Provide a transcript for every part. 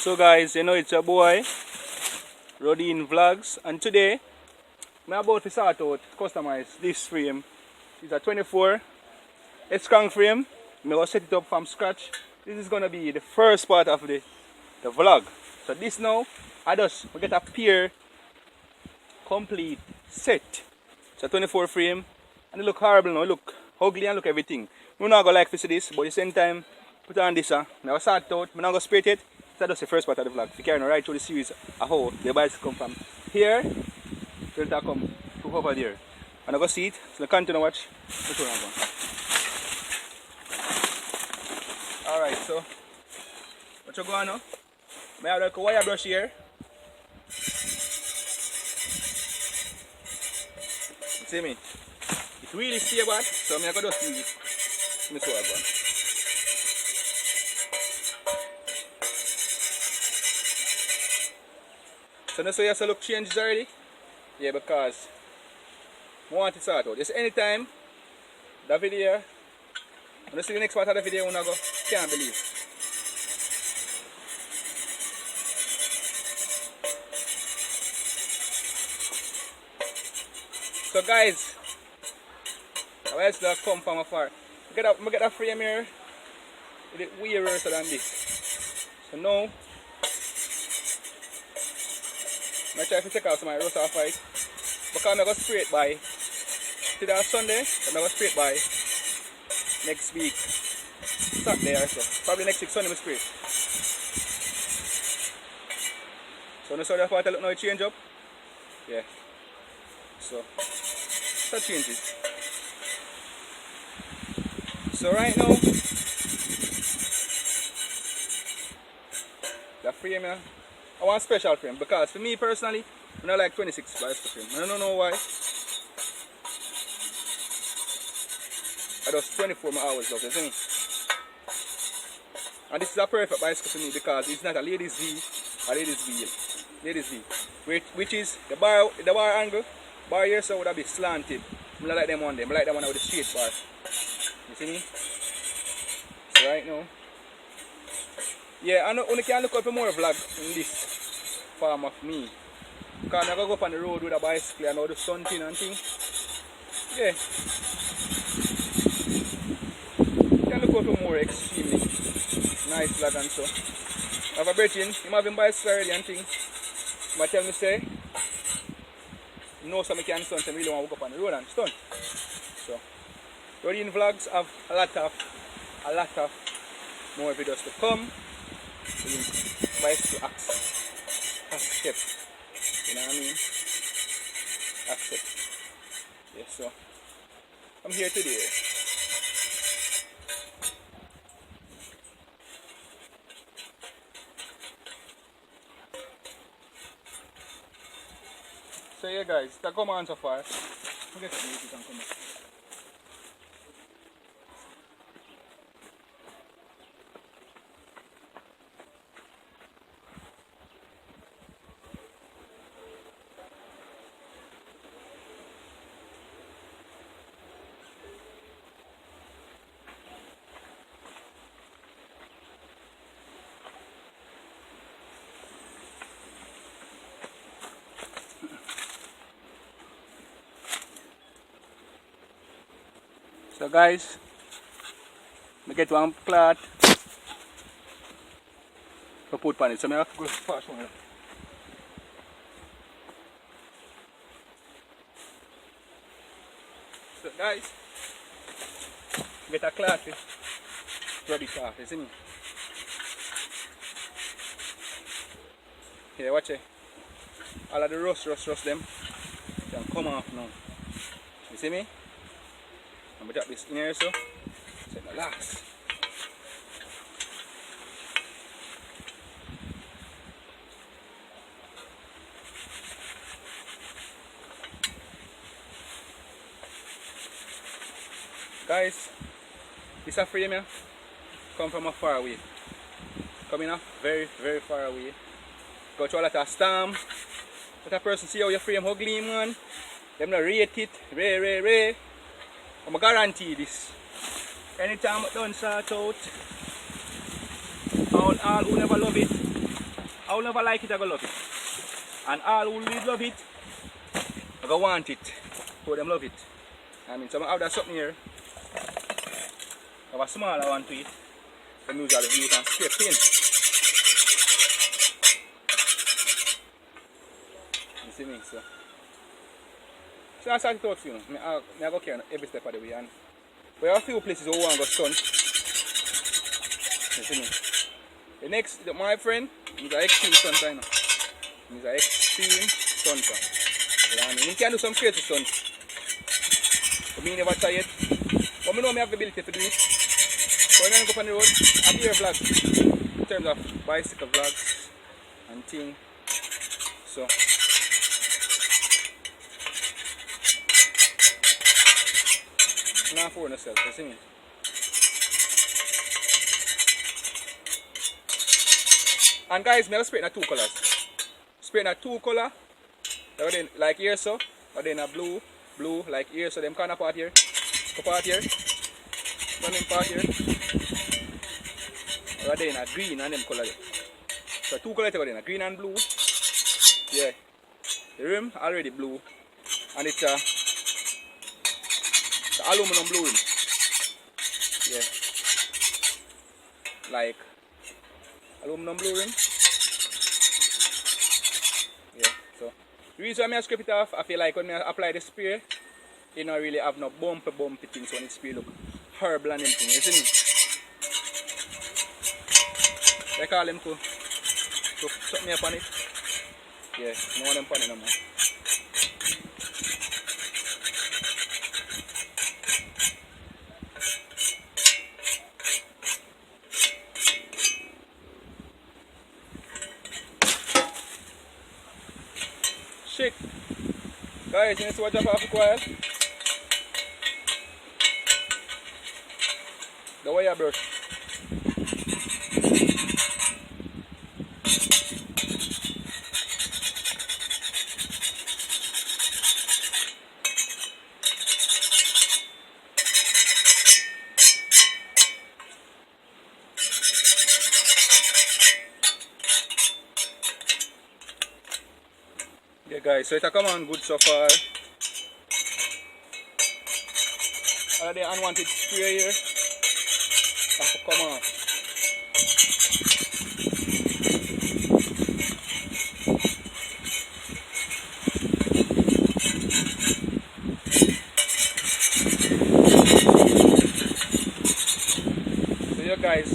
So guys, you know it's your boy Rodin Vlogs, and today I'm about to sort out, customize this frame. It's a 24 S-crank frame. I'm going to set it up from scratch. This is going to be the first part of the vlog. So this now, I just get a pure complete set. It's a 24 frame and it look horrible now, it look ugly and look everything. I'm not going to like to see this, but at the same time, put on this. I'm going to sort it out. I'm not going to spray it. So that's the first part of the vlog. If you carry on right through the series of how the bicycle come from here till it come to over there. And I'm going to see it. So I continue to watch. Alright, so what you going now? I have like a wire brush here. You see me? It really stay bad, so I'm going to just use it. Let me see what I got. So now so you have to look changes already? Yeah, because I want to sort out. Just anytime the video, when you see the next part of the video, you go, can't believe. So guys, where else do I come from afar? I get that frame here, it's way worse than this. So now, I try to take out some of my rust off it. Because I'm going to spray it by today Sunday, I'm going to spray it by next week. Saturday or so. Probably next week Sunday I'm spray it. So now the part I look now it change up. Yeah. So that changes. So right now the frame here, I want a special frame because for me personally, I don't like 26 bicycle frame. I don't know why. I just 24 hours of it, and this is a perfect bicycle for me because it's not a ladies V, a ladies wheel. Ladies V. Which is the bar angle, bar here so would have be slanted. I don't like them one day. I like that one with the straight bar. You see me? So right now. Yeah, I know only can look out for more vlog in this form of me. Because I'm going to go up on the road with a bicycle and all the stunting and things. Yeah. You can look out for more extremely nice vlog and so. I have a brethren, him having bicycle already and things. But tell me say, no some can stunt, I really want to walk up on the road and stunt. So, Rodin Vlogs have a lot of more videos to come. Bicycle accept. You know what I mean? Accept. Yeah, so I'm here today. So yeah guys, that come on so far. Forget to use it and come on. So guys, I get one cloth to put on it, so I have to go fast one. So guys, get a cloth to rub it off, you see me? Here, watch it. All of the rust them can come off now. You see me? I'm going to drop this in here so it's the last. Guys, this a frame here come from a far away. Coming off very far away. Go through a lot of storm. Let a person see how your frame ugly, man. Them not rate it, ray. I'm guarantee this. Anytime I done sort out, all who never love it, I will never like it, I go love it. And all who really love it, I go want it. So them love it. I mean, so I have that something here. I have a smaller one to it. Then usually you can scrape paint. You see me? So I start it out for you. I go carry every step of the way. And there are a few places where I want to go stunt. You see me? The next, my friend, he's an extreme stunter. You know? He's an extreme stunter. You know what I mean? He can do some crazy stunts. But me never try it. But I know I have the ability to do it. So when I go on the road, I do vlogs. In terms of bicycle vlogs and things. So I'm not for myself, you see me? And guys, I spray in 2 colors. Spray in 2 colors. Like here so. Or then a blue like here so them kind of part here. The part here. One part here. Or then a green and them color there. So 2 colors together, green and blue. Yeah. The rim already blue. And it's the aluminum blue rim. Yeah. Like aluminum blue rim. Yeah, so the reason why I scrape it off, I feel like when I apply the spray, it don't really have no bumpy things when the spray look horrible and everything, you see me? They call them to suck me up on it. Yeah, no one them on it no more. Shake. Guys, you need to watch out for a while. The wire brush. Yeah guys, so it come on good so far. All the unwanted spray here have to come off. So yeah guys,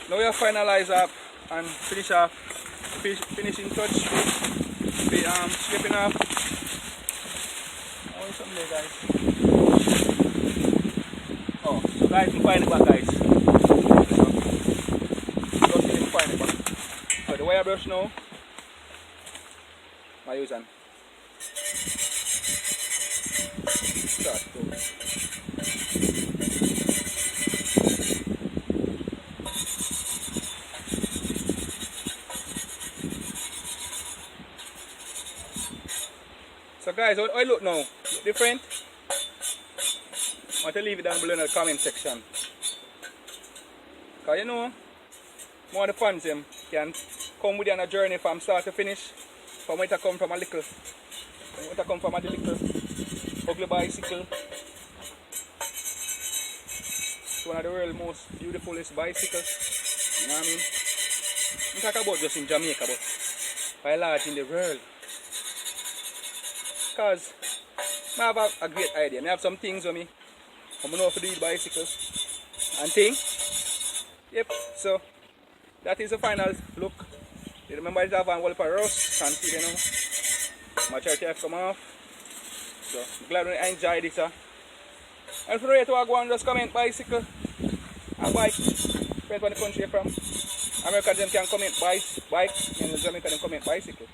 now we have finalized up and finish off finishing touch. Scraping off. Oh, something there, guys. Oh, so guys, you find it back, guys. Just find it back. So the wire brush now, I use an. Start. So guys, how I look now? Look different? I want to leave it down below in the comment section. Because you know, more of the fans them can come with you on a journey from start to finish. From where to come from a little. From where to come from a little ugly bicycle. It's one of the world's most beautifulest bicycles. You know what I mean? I'm talking about just in Jamaica, but by large in the world. Because I have a great idea. I have some things on me. I know how to do with bicycles and things. Yep, so that is the final look. You remember it have a whole for rust and you know. Majority have come off. So I'm glad I enjoyed it. And if you're ready to go and just comment bicycle and bike, depends on the country you're from. America them can comment bike and Jamaica them comment bicycle.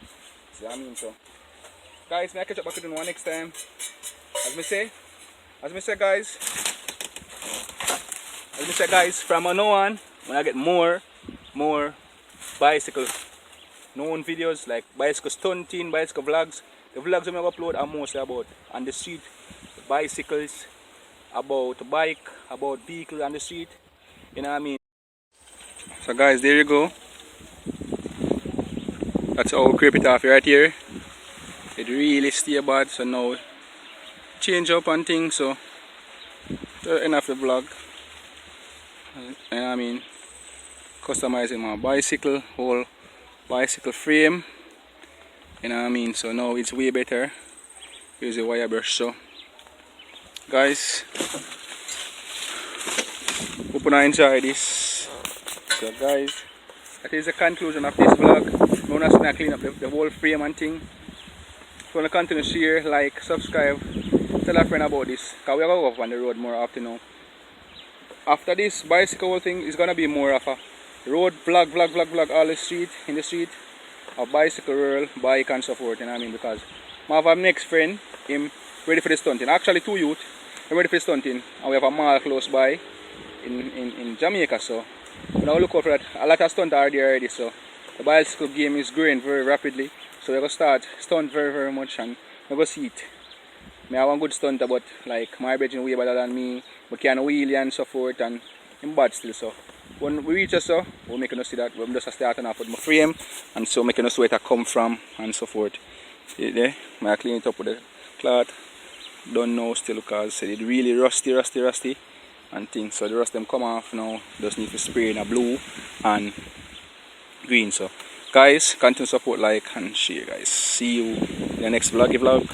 See what I mean? So guys, may catch up back with you one next time. As me say guys, from now on, when I get more bicycle known videos like bicycle stunting, bicycle vlogs. The vlogs I'm going to upload are mostly about on the street, bicycles, about bike, about vehicles on the street. You know what I mean? So guys, there you go. That's how we creep it off right here. It really stay bad, so now change up and things. So the end of the vlog, you know what I mean, customizing my bicycle, whole bicycle frame, you know what I mean. So now it's way better. Use a wire brush. So guys, hope you enjoy this. So guys, that is the conclusion of this vlog. I'm going to clean up the whole frame and thing. If you want to continue to share, like, subscribe, tell a friend about this, because we're going to go up on the road more often now. After this bicycle thing, is going to be more of a road vlog all the street, in the street, a bicycle world, bike and so forth, you know what I mean, because I have a next friend, him ready for the stunting. Actually 2 youth, I'm ready for the stunting, and we have a mall close by in Jamaica, so we now look out for that. A lot of stunt are there already, so the bicycle game is growing very rapidly. So we're going to start stunt very much, and we're going to see it. I have one good stunter, but like my brethren way better than me, but can wheelie and so forth, and I'm bad still. So when we reach us, so we're making us see that we're just starting off with my frame, and so making us where it come from and so forth. See it there? I clean it up with the cloth. Don't know still because it's really rusty and things. So the rust them come off now. Just need to spray in a blue and green. So guys, continue support, like and share guys. See you in the next vlog.